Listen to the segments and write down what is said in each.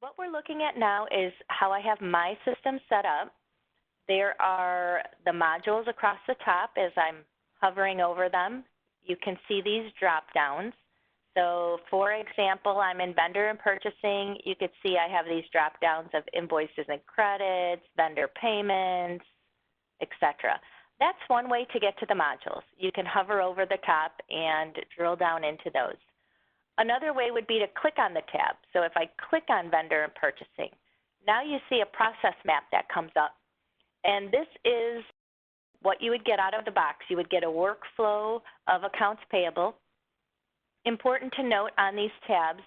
What we're looking at now is how I have my system set up. There are the modules across the top. As I'm hovering over them, you can see these drop downs. So for example, I'm in vendor and purchasing. You could see I have these drop downs of invoices and credits, vendor payments, etc. That's one way to get to the modules. You can hover over the top and drill down into those. Another way would be to click on the tab. So if I click on vendor and purchasing, now you see a process map that comes up. And this is what you would get out of the box. You would get a workflow of accounts payable. Important to note on these tabs,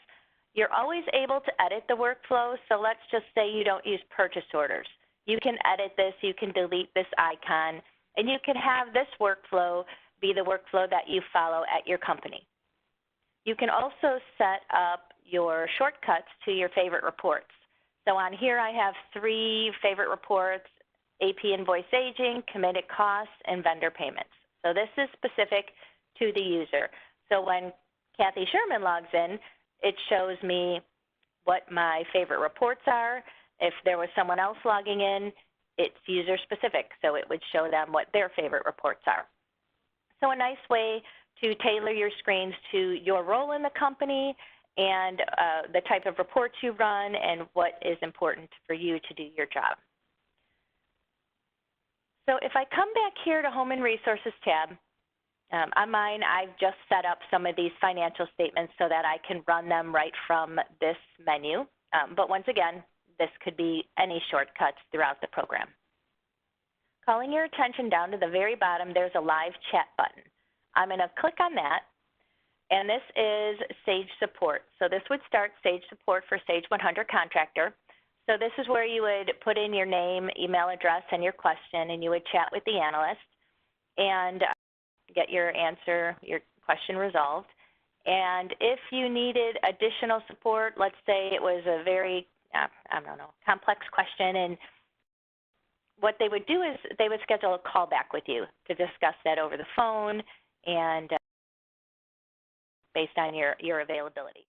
you're always able to edit the workflow. So let's just say you don't use purchase orders. You can edit this, you can delete this icon, and you can have this workflow be the workflow that you follow at your company. You can also set up your shortcuts to your favorite reports. So on here I have 3 favorite reports: AP invoice aging, committed costs, and vendor payments. So this is specific to the user. So when Kathy Sherman logs in, it shows me what my favorite reports are. If there was someone else logging in, it's user specific, so it would show them what their favorite reports are. So a nice way to tailor your screens to your role in the company and the type of reports you run and what is important for you to do your job. So if I come back here to Home and Resources tab, on mine I've just set up some of these financial statements so that I can run them right from this menu. But once again, this could be any shortcuts throughout the program. Calling your attention down to the very bottom, there's a live chat button. I'm going to click on that, and this is Sage Support. So this would start Sage Support for Sage 100 Contractor. So this is where you would put in your name, email address, and your question, and you would chat with the analyst and get your answer, your question resolved. And if you needed additional support, let's say it was a very, complex question, and what they would do is they would schedule a call back with you to discuss that over the phone and based on your availability.